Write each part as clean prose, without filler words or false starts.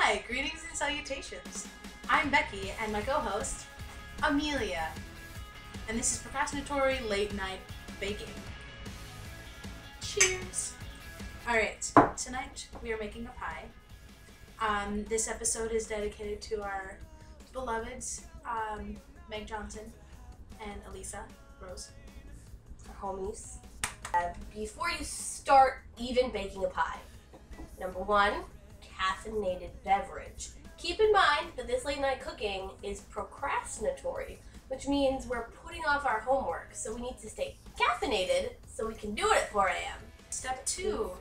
Hi, greetings and salutations. I'm Becky and my co-host, Amelia. And this is Procrastinatory Late Night Baking. Cheers! Alright, tonight we are making a pie. This episode is dedicated to our beloveds, Meg Johnson and Alisa Rose. Our homies. Before you start even baking a pie, number one, caffeinated beverage. Keep in mind that this late night cooking is procrastinatory, which means we're putting off our homework, so we need to stay caffeinated so we can do it at 4 a.m. Step 2.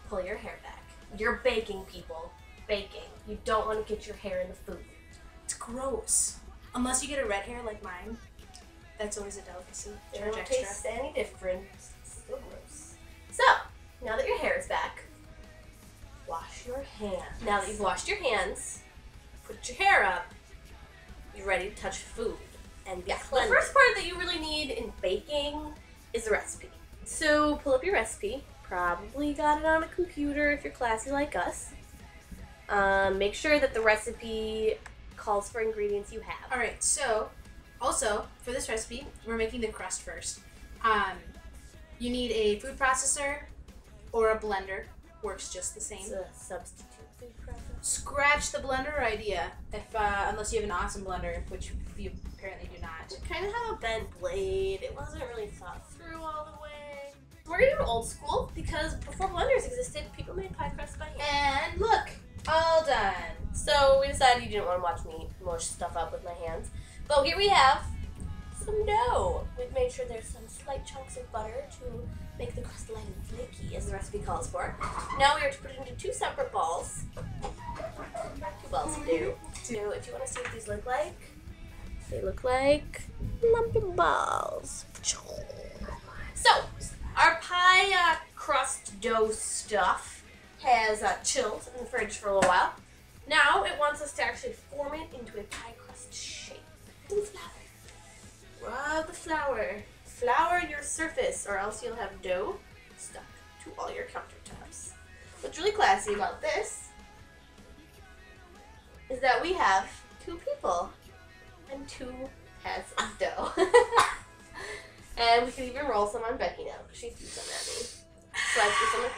Pull your hair back. You're baking, people. Baking. You don't want to get your hair in the food. It's gross. Unless you get a red hair like mine. That's always a delicacy. It won't taste any different. It's still gross. So, now that your hair is back, wash your hands. Now that you've washed your hands, put your hair up, you're ready to touch food. And the first part that you really need in baking is the recipe. So pull up your recipe. Probably got it on a computer if you're classy like us. Make sure that the recipe calls for ingredients you have. Alright, so also for this recipe, we're making the crust first. You need a food processor or a blender. Works just the same. It's a substitute food processor. Scratch the blender idea, unless you have an awesome blender, which you apparently do not. It kind of had a bent blade. It wasn't really thought through all the way. We're gonna do old school because before blenders existed, people made pie crusts by hand. And look, all done. So we decided you didn't want to watch me mush stuff up with my hands. But here we have some dough. We've made sure there's some slight chunks of butter to make the crust light and flaky, as the recipe calls for. Now we are to put it into two separate balls. 2 balls of dough. So if you want to see what these look like, they look like lumpy balls. So our pie crust dough stuff has chilled in the fridge for a little while. Now it wants us to actually form it into a pie crust shape. Rub the flour. Flour your surface, or else you'll have dough stuck to all your countertops. What's really classy about this is that we have 2 people and 2 heads of dough. And we can even roll some on Becky now, because she threw some at me. So I threw some at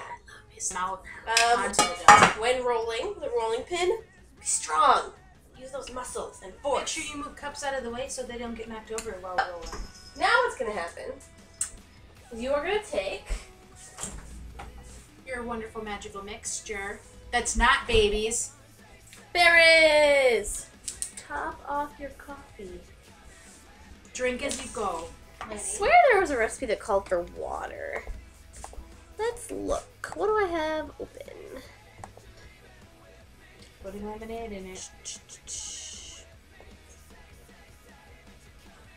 her. When rolling, the rolling pin, be strong. Use those muscles and force. Make sure you move cups out of the way so they don't get knocked over while rolling. Now what's going to happen is you are going to take your wonderful magical mixture that's not babies. Berries! Top off your coffee. Drink as you go. I swear there was a recipe that called for water. Let's look. What do I have open? Putting lemonade in it.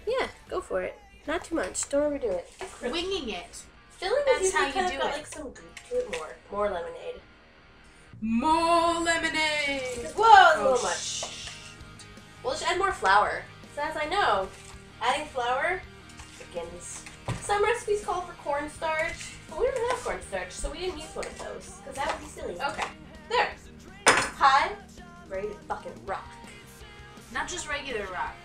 Yeah, go for it. Not too much. Don't overdo it. Winging it. Feeling That's how you kind do of got it. like some goop to it more. More lemonade. More lemonade! Whoa, it's a little much. We'll just add more flour. So as I know, adding flour thickens. Some recipes call for cornstarch, but we don't have cornstarch, so we didn't use one of those, because that would be silly. Okay. There. Pie, ready to fucking rock. Not just regular rock.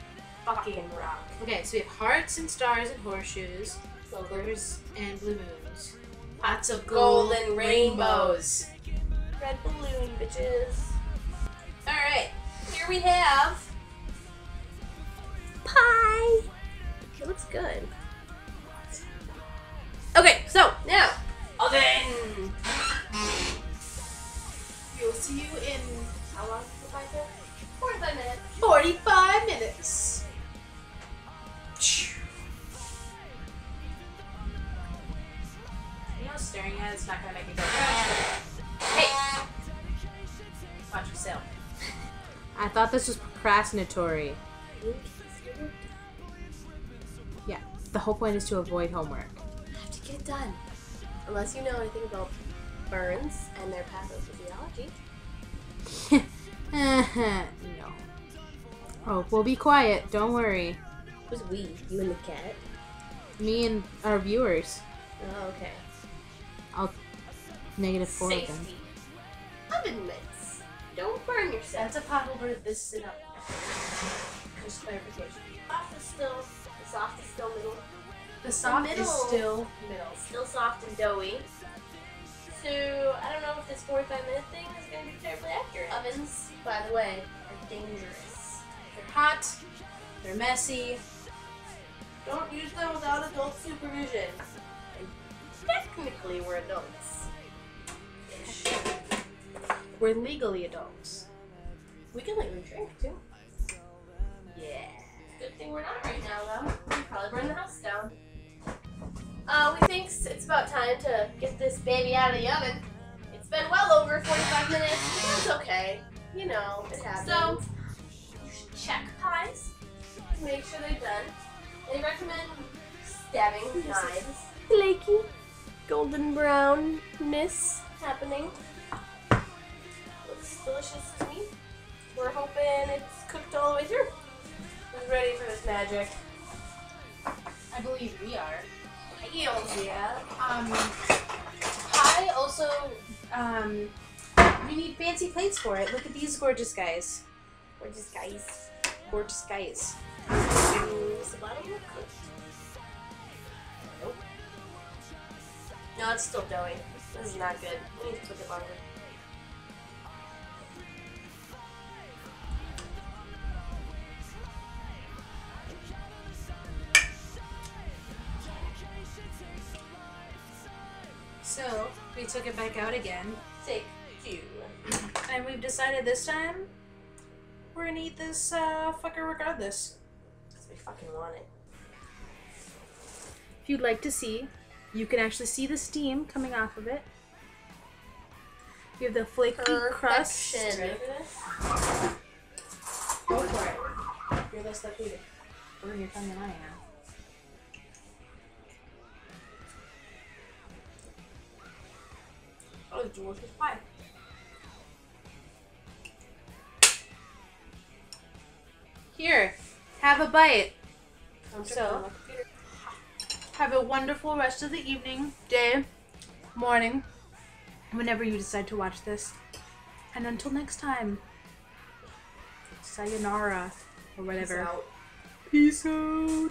Fucking rock. Okay, so we have hearts and stars and horseshoes, silvers and blue moons, pots of golden rainbows. Red balloon, bitches. Alright, here we have pie. It looks good. Okay, so now, oven. We'll see you in How long does the pie take? 45 minutes. 45 minutes. You know, staring at it's not gonna make it go faster. Hey! Watch yourself. I thought this was procrastinatory. Yeah, the whole point is to avoid homework. I have to get it done. Unless you know anything about burns and their pathophysiology. No. Oh, we'll be quiet. Don't worry. Who's we? You and the cat? Me and our viewers. Oh, okay. I'll -4 of them. Safety. Oven mitts. Don't burn yourself. That's a pot holder. This is up. Just clarification. The soft is still middle. The soft middle. is still middle. Still soft and doughy. So, I don't know if this 45-minute thing is going to be terribly accurate. Ovens, by the way, are dangerous. They're hot. They're messy. Don't use them without adult supervision. And technically, we're adults. We're legally adults. We can legally drink, too. Yeah. Good thing we're not right now, though. We'd probably burn the house down. We think it's about time to get this baby out of the oven. It's been well over 45 minutes, but that's okay. You know, it happens. So, you should check pies to make sure they're done. They recommend stabbing knives. Flaky, golden brownness happening. Looks delicious to me. We're hoping it's cooked all the way through. Who's ready for this magic? I believe we are. Yeah. Pie also, we need fancy plates for it. Look at these gorgeous guys. Gorgeous guys. Gorgeous guys. Is the bottom look cooked? Nope. No, it's still doughy. This is not good. We need to cook it longer. So, we took it back out again. Take 2. And we've decided this time we're gonna eat this fucker regardless. Because we fucking want it. If you'd like to see, you can actually see the steam coming off of it. You have the flaky crust. Ready for this? Go for it. You're less likely to burn your tongue than I am. Oh, it's delicious pie. Here, have a bite. I'm So, have a wonderful rest of the evening, day, morning, whenever you decide to watch this. And until next time, sayonara, or whatever. Peace out. Peace out.